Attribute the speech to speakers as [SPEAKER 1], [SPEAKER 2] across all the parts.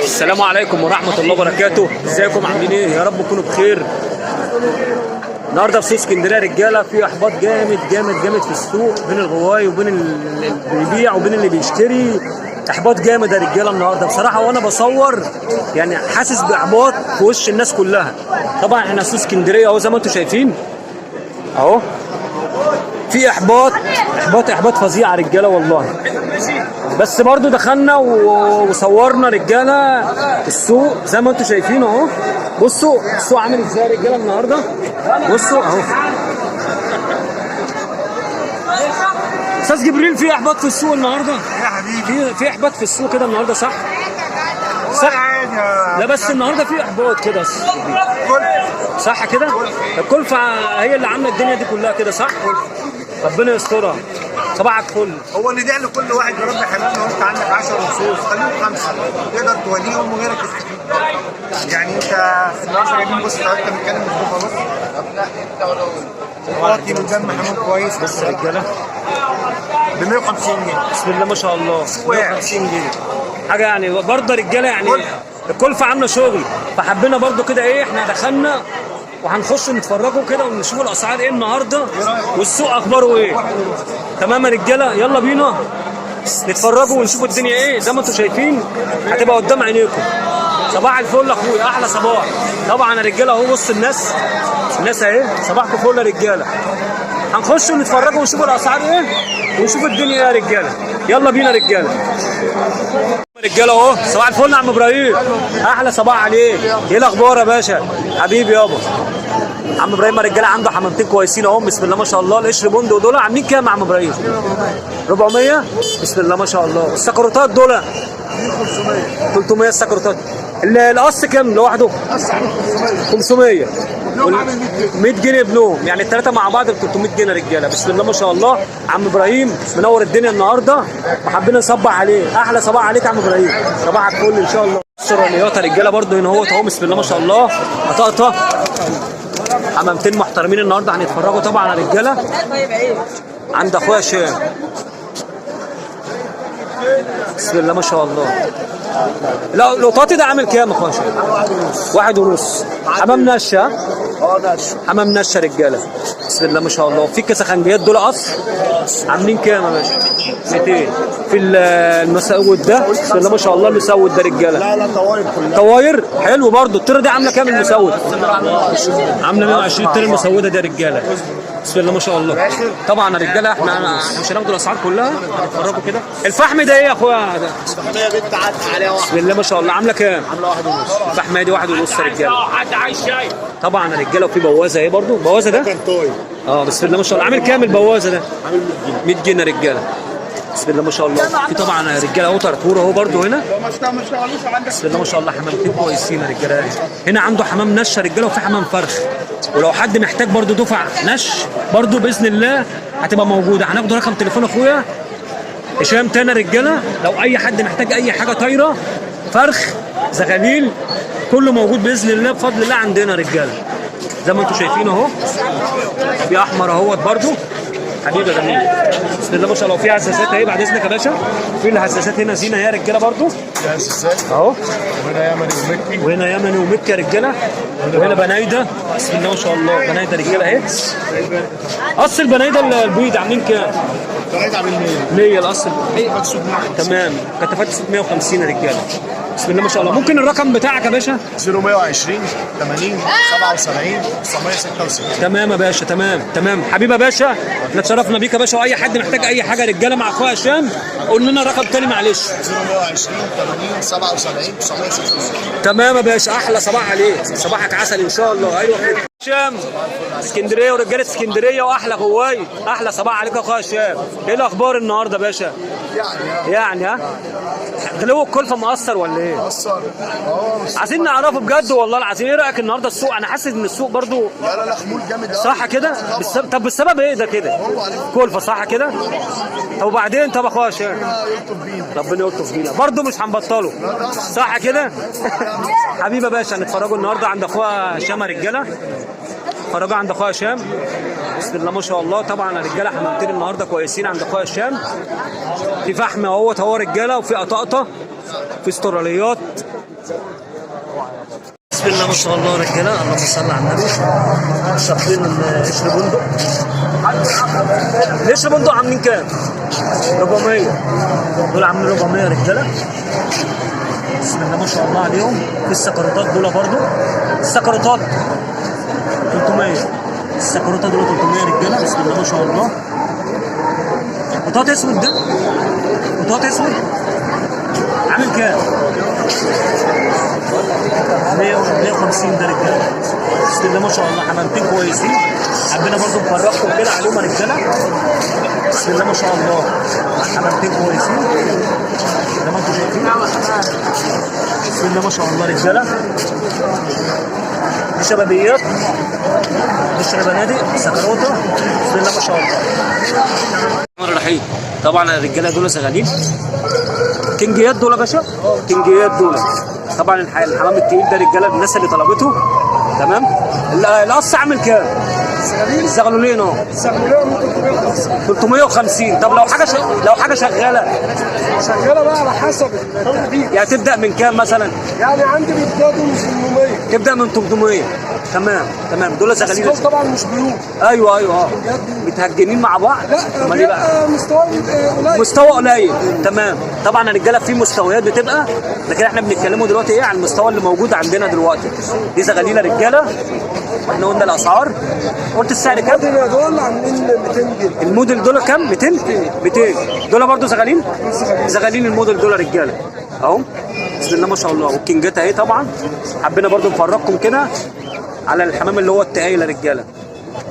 [SPEAKER 1] السلام عليكم ورحمة الله وبركاته. ازيكم عاملين ايه؟ يا رب تكونوا بخير. النهارده في سوق اسكندريه رجاله في احباط جامد جامد جامد في السوق، بين الغواي وبين اللي بيبيع وبين اللي بيشتري. احباط جامد يا رجاله النهارده بصراحه، وانا بصور يعني حاسس باحباط في وش الناس كلها. طبعا احنا سوق اسكندريه اهو زي ما انتم شايفين اهو، في احباط فظيع يا رجاله والله. بس برضو دخلنا وصورنا رجاله السوق زي ما انتم شايفين اهو. بصوا السوق عامل ازاي يا رجاله النهارده، بصوا اهو. استاذ جبريل، في احباط في السوق النهارده
[SPEAKER 2] يا حبيبي؟
[SPEAKER 1] في احباط في السوق كده النهارده، صح؟ لا بس النهارده في احباط كده صح كده؟ الكلفه هي اللي عامله الدنيا دي كلها كده، صح؟ ربنا يسترها. صباحك فل.
[SPEAKER 2] هو اللي داعي لكل واحد يا رب حلال. لو انت عندك 10 نصوص خليهم 5 تقدر توليهم وغيرك يستفيد. يعني انت النهارده جايبين، بص انت بتتكلم بالكوفه، بص واطي من دم حمام كويس.
[SPEAKER 1] بص يا رجاله
[SPEAKER 2] ب 150 جنيه
[SPEAKER 1] بسم الله ما شاء الله. 150 جنيه حاجه يعني برضه رجاله، يعني الكلفه عامله شغل. فحبينا برضه كده ايه، احنا دخلنا وهنخش نتفرجوا كده ونشوف الاسعار ايه النهارده والسوق اخباره ايه. تمام يا رجاله، يلا بينا نتفرجوا ونشوفوا الدنيا ايه. زي ما انتم شايفين هتبقى قدام عينيكم. صباح الفل اخويا، احلى صباح. طبعا يا رجاله اهو، بص الناس اهي. صباحكم فل يا رجاله. هنخش ونتفرجوا ونشوفوا الاسعار ايه ونشوفوا الدنيا ايه يا رجاله. يلا بينا يا رجاله. رجاله اهو، صباح الفل يا عم ابراهيم، احلى صباح عليك. ايه الاخبار يا باشا حبيبي يابا؟ عم ابراهيم يا رجاله عنده حمامتين كويسين اهو، بسم الله ما شاء الله. القشر بندق دول عاملين كام يا عم ابراهيم؟ 400. بسم الله ما شاء الله. السكروتات دول 300. السكروتات القص كام لوحده؟ 500. 100 جنيه بنوم، يعني الثلاثه مع بعض ب 300 جنيه يا رجاله. بسم الله ما شاء الله. عم ابراهيم منور الدنيا النهارده وحابين نصبح عليه. احلى صباح عليك يا عم ابراهيم، صباحك فل ان شاء الله. السرانيات يا رجاله برده هنا اهو، بسم الله ما شاء الله. قطقطه حمامتين محترمين النهارده هنتفرجوا طبعا يا رجاله عند اخويا هشام. بسم الله ما شاء الله. لا القطاطي ده عامل كام يا اخويا هشام؟ 1.5. حمام نشه. حمام نشه رجاله. بسم الله ما شاء الله. في كسخنجيات دول قصر عاملين كام يا باشا؟ 200. في المسود ده بسم الله ما شاء الله. المسود ده رجاله،
[SPEAKER 2] لا طواير كلها
[SPEAKER 1] طواير حلو برضه. الطيره دي عامله كام المسود؟ عامله 120. الطيره المسوده دي يا رجاله بسم الله ما شاء الله. طبعا يا رجاله احنا مش هناخد الاسعار كلها، هنتفرجوا كده. الفحم ده ايه يا اخويا؟ ده
[SPEAKER 2] الصحيه بنت عدت عليها واحده
[SPEAKER 1] بسم الله ما شاء الله. عامله كام؟
[SPEAKER 2] عامله 1.5.
[SPEAKER 1] الفحمه دي 1.5 يا رجاله. حد عايز شاي؟ طبعا يا رجاله. وفي بوازه اهي برضه. بوازه ده
[SPEAKER 2] كرتوي
[SPEAKER 1] بسم الله ما شاء الله. عامل كام البوازه ده؟
[SPEAKER 2] عامل
[SPEAKER 1] 100 جنيه يا رجاله. بسم الله ما شاء الله. في طبعا يا رجاله اهو طرطور اهو برضه هنا. بسم الله ما شاء الله. حمامتين كويسين يا رجاله. هنا عنده حمام نش يا رجاله وفي حمام فرخ. ولو حد محتاج برضه دفع نش برضه باذن الله هتبقى موجوده. هناخد رقم تليفون اخويا هشام تاني يا رجاله. لو اي حد محتاج اي حاجه طايره فرخ زغاليل كله موجود باذن الله بفضل الله عندنا يا رجاله. زي ما انتم شايفين اهو. في احمر اهوت برضه حبيبي جميل. بسم الله ما شاء الله. وفي حساسات اهي بعد اذنك يا باشا. في الحساسات هنا زينه يا رجاله برضه اهو.
[SPEAKER 2] وهنا يمني ومكي.
[SPEAKER 1] وهنا يمني ومكي يا رجاله. وهنا بنايده بسم الله ما شاء الله. بنايده رجاله اهي. قص البنايده البيض عاملين كام؟
[SPEAKER 2] بنايده عامل 100.
[SPEAKER 1] 100 القص. تمام. كتفات 650 يا رجاله. بسم الله ما شاء الله. ممكن الرقم بتاعك يا باشا؟
[SPEAKER 2] 0120 80 77 966.
[SPEAKER 1] تمام يا باشا. تمام حبيبي يا باشا. احنا اتشرفنا بيك يا باشا. واي حد محتاج اي حاجه رجاله مع اخويا هشام قول لنا الرقم تاني معلش.
[SPEAKER 2] 0120 80 77 966.
[SPEAKER 1] تمام يا باشا. احلى صباح عليك، صباحك عسل ان شاء الله. ايوه هشام اسكندريه ورجاله اسكندريه واحلى غواي. احلى صباح عليك يا اخويا هشام. ايه الاخبار النهارده يا باشا؟ يعني ها غلو الكلفه مؤثر ولا ايه؟
[SPEAKER 2] مؤثر.
[SPEAKER 1] عايزين نعرفه بجد والله العظيم. ايه رايك النهارده السوق؟ انا حاسس ان السوق برضو
[SPEAKER 2] لا خمول جامد
[SPEAKER 1] صح كده. طب بالسبب ايه ده كده؟ كلفه صح كده. طب وبعدين طب اخويا هشام ربنا يلطف بينا برضو مش هنبطله صح كده. حبيبي يا باشا. هنتفرجوا النهارده عند اخويا هشام يا رجاله. اتفرجوا عند اخويا هشام بسم الله ما شاء الله. طبعا يا رجاله حمامتين النهارده كويسين عند اخويا هشام. في فحم اهوت اهو رجاله، وفي قطقطه، في استراليات بسم الله ما شاء الله رجاله، اللهم صل على النبي. شاطرين قشر بندق. قشر بندق عاملين كام؟ 400. دول عاملين 400 رجاله. بسم الله ما شاء الله عليهم. في السكروتات دول برضو، السكروتات 300. السكروتات دول 300 رجاله. بسم الله ما شاء الله. بطاطا اسود ده، بطاطا اسود عامل كام؟ 150 ده رجاله. بسم الله ما شاء الله، حمامتين كويسين. حبينا برضو نفرجكم كده عليهم يا رجاله. بسم الله ما شاء الله، حمامتين كويسين زي ما انتم شايفين. بسم الله ما شاء الله رجاله. دي شبابيات، دي شبانادق، سكروته. بسم الله ما شاء الله. الرحمن الرحيم. طبعا الرجاله دول شغالين كينجيات دول يا باشا، كينجيات دول. طبعا الحمام التقيل ده رجاله الناس اللي طلبته. تمام. القص عامل كام؟ الزغلولين اهو 350. طب لو حاجه شغاله
[SPEAKER 3] بقى على حسب التوقيت.
[SPEAKER 1] يعني تبدا من كام مثلا؟
[SPEAKER 3] يعني عندي بيبتدوا من 800.
[SPEAKER 1] تبدا من 800. تمام دول شغالين.
[SPEAKER 3] دول طبعا مش بيوت.
[SPEAKER 1] ايوه متهجنين مع بعض.
[SPEAKER 3] لا
[SPEAKER 1] امال ايه بقى؟ مستوى قليل. تمام. طبعا الرجاله في مستويات بتبقى، لكن احنا بنتكلموا دلوقتي ايه على المستوى اللي موجود عندنا دلوقتي. دي زغاليله رجاله، واحنا قلنا الاسعار. قلت السعر كام؟
[SPEAKER 3] دول عاملين 200 جنيه.
[SPEAKER 1] الموديل دول كام؟ 200 دول برضه زغالين. زغالين الموديل دول رجاله اهو. بسم الله ما شاء الله. والكينجات اهي. طبعا حبينا برضه نفرجكم كده على الحمام اللي هو التقايل يا رجاله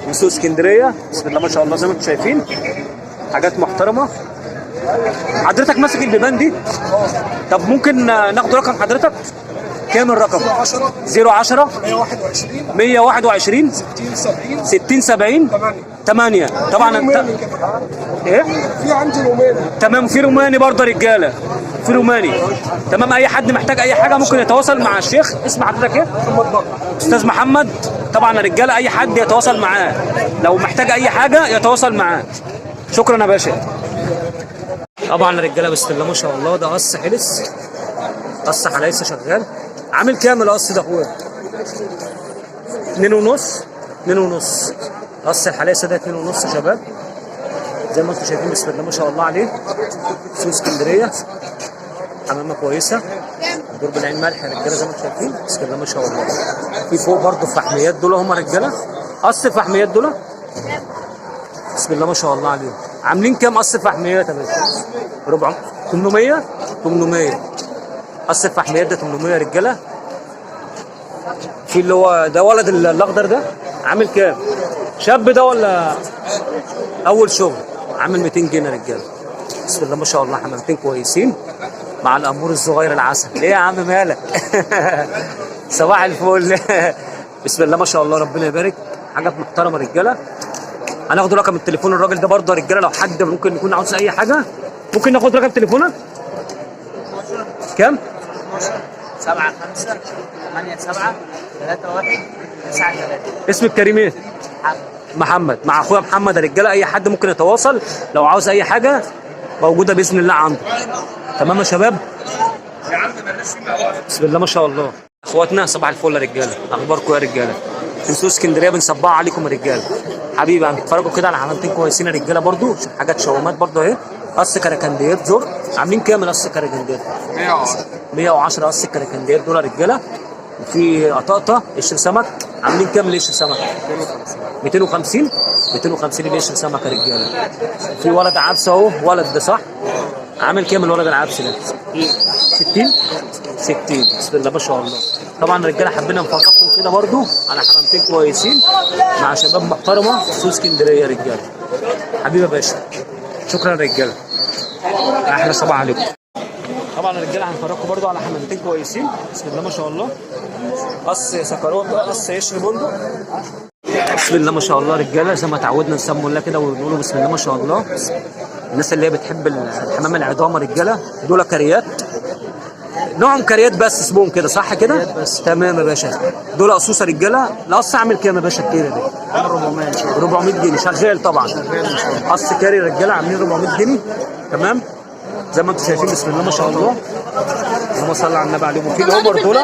[SPEAKER 1] من سوق اسكندريه. بسم الله ما شاء الله زي ما انتم شايفين، حاجات محترمه. حضرتك ماسك البيبان دي؟ طب ممكن ناخد رقم حضرتك؟ كام الرقم؟ 010 121 60 70 8. طبعا انت ايه؟
[SPEAKER 3] في عندي روماني.
[SPEAKER 1] تمام. في روماني برضه رجاله، في روماني. تمام. اي حد محتاج اي حاجه ممكن يتواصل مع الشيخ. اسم حضرتك ايه؟ استاذ محمد. طبعا يا رجاله اي حد يتواصل معاه، لو محتاج اي حاجه يتواصل معاه. شكرا يا باشا. طبعا يا رجاله بسم الله ما شاء الله، ده قص حلس، قص حلايسه شغال. عامل كام القص ده اخويا؟ 2.5. قص الحلايسه ده 2.5 يا شباب، زي ما انتم شايفين. بسم الله ما شاء الله عليه. سوق اسكندريه، حمامه كويسه. دور بالعين ملح يا رجاله زي ما انتم شايفين. بسم الله ما شاء الله. في فوق برضه فحميات دول هم رجاله، قص فحميات دول. بسم الله ما شاء الله عليهم. عاملين كام قص فحميات يا باشا؟ 800. قص الفحميات ده 800 يا رجاله. في اللي هو ده ولد الاخضر ده عامل كام؟ شاب ده ولا اول شغل؟ عامل 200 جنيه يا رجاله. بسم الله ما شاء الله، حمامتين كويسين مع الامور الصغير العسل. ليه يا عم مالك؟ صباح الفل. بسم الله ما شاء الله، ربنا يبارك. حاجات محترمه رجاله. هناخد رقم التليفون الراجل ده برضه يا رجاله، لو حد ممكن يكون عاوز اي حاجه. ممكن ناخد رقم تليفونك؟ كام؟
[SPEAKER 4] 75 87 31 93.
[SPEAKER 1] اسمك كريم ايه؟ محمد. مع اخويا محمد يا رجاله. اي حد ممكن يتواصل لو عاوز اي حاجه، موجوده باذن الله عنده. تمام يا شباب؟ بسم الله ما شاء الله. اخواتنا صباح الفل يا رجاله، اخباركم يا رجاله؟ في سوق اسكندريه بنصبح عليكم يا رجاله. حبيبي هنتفرجوا كده على حمامتين كويسين يا رجاله برضو، حاجات شوامات برضو اهي. قص كراكنديات زور. عاملين كام القص كراكنديات؟ 110 قص كراكنديات دول يا رجاله. وفي قطاطه قشر سمك. عاملين كام القشر سمك؟ 250 القشر سمك يا رجاله. في ولد عبس اهو، ولد ده صح؟ عامل كام الولد العبس ده؟ 60. بسم الله ما شاء الله. طبعا الرجاله حبينا نفرجكم كده برضو على حمامتين كويسين مع شباب محترمه في سوق اسكندريه يا رجاله. حبيبي يا باشا، شكرا يا رجاله. احلى صباح عليكم. طبعا الرجاله هنفرجكم برضو على حمامتين كويسين. بسم الله ما شاء الله. قص سكروت، قص قشر بندق. بسم الله ما شاء الله رجاله، زي ما تعودنا نسموا الله كده ونقولوا بسم الله ما شاء الله. الناس اللي هي بتحب الحمام العظام رجاله، دول كريات، نوعهم كريات بس اسمهم كده صح كده؟ تمام يا باشا. دول قصوصه رجاله. القص عامل كام يا باشا الكيلو دي؟ 400 جنيه شغال طبعا. قص كاري رجاله عاملين 400 جنيه. تمام زي ما انتم شايفين. بسم الله ما شاء الله. اللهم صل على النبي عليهم. وفي الهومر دول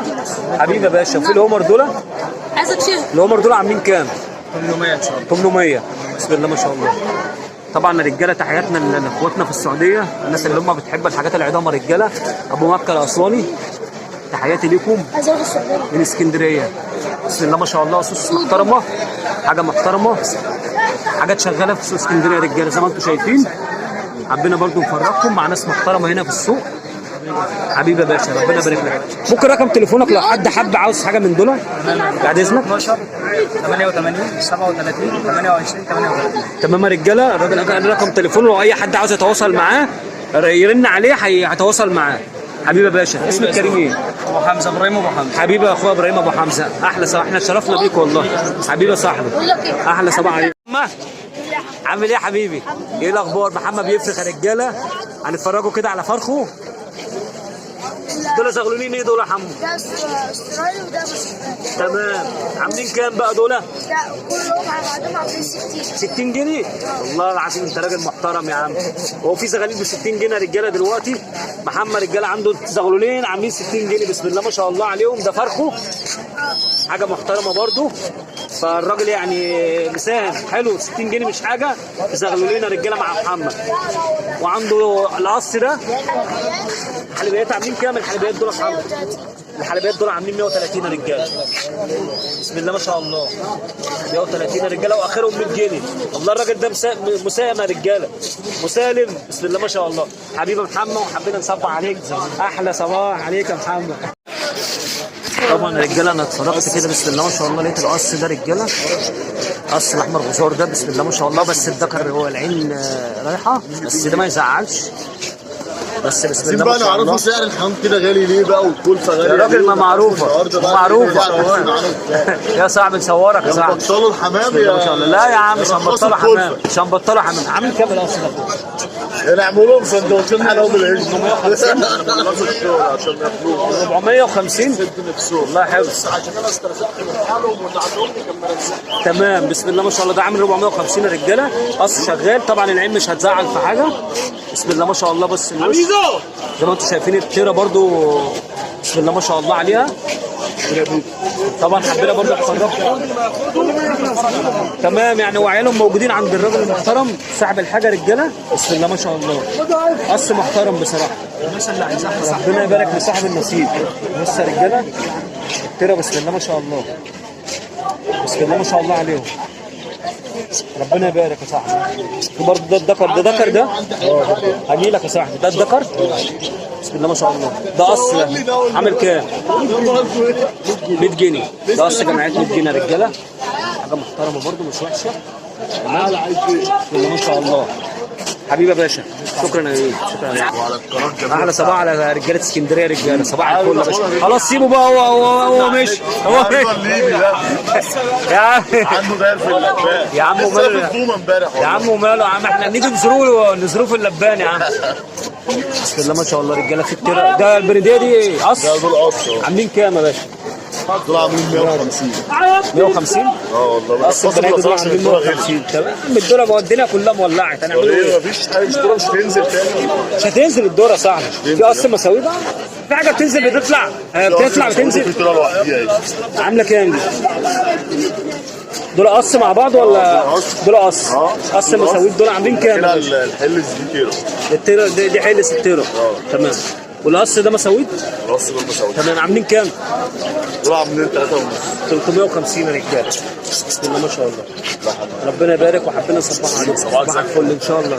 [SPEAKER 1] حبيبي يا باشا، وفي الهومر دول
[SPEAKER 5] عايزه تشيل
[SPEAKER 1] الهومر دول عاملين كام؟
[SPEAKER 4] 800 ان شاء الله.
[SPEAKER 1] 800. بسم الله ما شاء الله. طبعا رجاله تحياتنا لاخواتنا في السعوديه، الناس اللي هم بتحب الحاجات العظام، رجاله ابو مكه الاسواني، تحياتي ليكم
[SPEAKER 5] عايزه اروح السعوديه.
[SPEAKER 1] من اسكندريه. بسم الله ما شاء الله، اسس محترمه، حاجه محترمه، حاجات شغاله في سوق اسكندريه رجاله زي ما انتم شايفين. حبينا برضو نفرجكم مع ناس محترمه هنا في السوق. حبيبي يا باشا ربنا يبارك لك. ممكن رقم تليفونك لو حد حب عاوز حاجه من دول بعد اذنك؟
[SPEAKER 4] 12 88 37 28 38.
[SPEAKER 1] تمام يا رجاله، الراجل قال رقم تليفونه لو اي حد عاوز يتواصل معاه يرن عليه هيتواصل معاه. حبيبي يا باشا اسمك كريم ايه؟
[SPEAKER 4] ابو حمزه، ابراهيم ابو حمزه.
[SPEAKER 1] حبيبي يا اخويا ابراهيم ابو حمزه، احلى صباح، احنا اتشرفنا بيك والله. حبيبي يا صاحبي احلى صباح عليك. عامل ايه يا حبيبي؟ ايه الاخبار؟ محمد بيفرخ يا رجاله، هنتفرجوا كده على فرخه. دول زغلولين ايه دول يا حمو؟
[SPEAKER 5] ده استرالي وده بس.
[SPEAKER 1] تمام. عاملين كام بقى دول؟
[SPEAKER 5] ده كلهم على بعضهم عاملين 60.
[SPEAKER 1] 60 جنيه؟ والله العظيم انت راجل محترم يا عم. هو في زغالين ب 60 جنيه يا رجاله دلوقتي؟ محمد رجاله عنده زغلولين عاملين 60 جنيه، بسم الله ما شاء الله عليهم. ده فرخه حاجه محترمه برضو، فالراجل يعني مساهم حلو. 60 جنيه مش حاجه، زغلولين يا رجاله مع محمد. وعنده القص ده. الحلبيات عاملين كام الحلبيات دول يا محمد؟ الحلبيات دول عاملين 130 يا رجاله. بسم الله ما شاء الله. 130 يا رجاله واخرهم 100 جنيه. والله الراجل ده مساهم يا رجاله، مسالم. بسم الله ما شاء الله. حبيبي محمد وحبينا نصبح عليك، احلى صباح عليك يا محمد. طبعا يا رجاله انا اتفرجت كده بسم الله ما شاء الله، لقيت القص ده رجاله، قص الاحمر غزار ده بسم الله ما شاء الله. بس الذكر هو العين رايحه، بس ده ما يزعلش. بس بسم الله ما شاء الله.
[SPEAKER 6] نعرفوا سعر الحمام كده غالي ليه بقى والكلفه غاليه
[SPEAKER 1] يا راجل ما معروفه معروفه. يا صاحبي نصورك يا صاحبي.
[SPEAKER 6] بطلوا الحمام
[SPEAKER 1] ما شاء الله. لا يا عم مش هنبطلوا حمام، مش هنبطلوا حمام. عامل كام القص ده؟
[SPEAKER 6] نعملوا لهم سندوتشين حلاوه بالعيش 850 عشان ياكلوه
[SPEAKER 1] 450 والله حلو.
[SPEAKER 6] عشان انا استرسلت من حالهم واللي عندهم كان
[SPEAKER 1] تمام. بسم الله ما شاء الله. ده عامل 450 يا رجاله، قص شغال. طبعا العين مش هتزعل في حاجه. بسم الله ما شاء الله. بس الوش زي ما انتم شايفين التيره برضو بسم الله ما شاء الله عليها. طبعا حبينا برضو نفرجكم. تمام يعني وعيالهم موجودين عند الراجل المحترم صاحب الحاجه رجاله. بسم الله ما شاء الله. قص محترم بصراحه. ربنا يبارك لصاحب النصيب. بص يا رجاله التيره بسم الله ما شاء الله. بسم الله ما شاء الله عليهم. ربنا يبارك يا صاحبي. برضه ده الذكر، ده ذكر ده هجي لك يا صاحبي. ده الذكر بسم الله ما شاء الله. ده قص ده عامل كام؟ 100 جنيه. ده قص جمعيات 100 جنيه يا رجاله، حاجه محترمه برضه مش وحشه. تمام بسم الله ما شاء الله. حبيبي يا باشا شكرا يا شكرا يا احلى صباح على رجاله اسكندريه. رجاله صباح الفل يا باشا. خلاص سيبه بقى، هو ماشي هو يا عم
[SPEAKER 6] عنده داير في اللبان
[SPEAKER 1] يا عم وماله يا عم وماله يا عم. احنا نيجي نزوره في اللبان يا عم. بسم الله ما شاء الله رجاله. في التيره ده البريديه دي ايه قص؟
[SPEAKER 6] ده دول قص
[SPEAKER 1] عاملين كام يا باشا؟
[SPEAKER 6] دول عاملين 150.
[SPEAKER 1] 150
[SPEAKER 6] والله
[SPEAKER 1] قص البنات دول عاملين 150. تمام الدوره مودينا كلها مولعت. هنعمل ايه؟
[SPEAKER 6] مفيش حاجه الدوره مش هتنزل تاني.
[SPEAKER 1] مش هتنزل الدوره صاحبي. في قص مساوي بقى، في حاجه بتنزل بتطلع بتطلع بتنزل.
[SPEAKER 6] في طلع لوحديها
[SPEAKER 1] عامله كام دي؟ دول قص مع بعض ولا دول قص؟ قص مساويت دول عاملين كام؟
[SPEAKER 6] كده الحلز دي
[SPEAKER 1] التيره دي حلس التيره. تمام. والقص ده مساويت؟
[SPEAKER 6] القص ده مساوي.
[SPEAKER 1] تمام. عاملين كام؟
[SPEAKER 6] دول عاملين
[SPEAKER 1] 350 يا رجاله. بسم الله ما شاء الله. ربنا يبارك وحبينا نصبح عليك. صباح الفل ان شاء الله.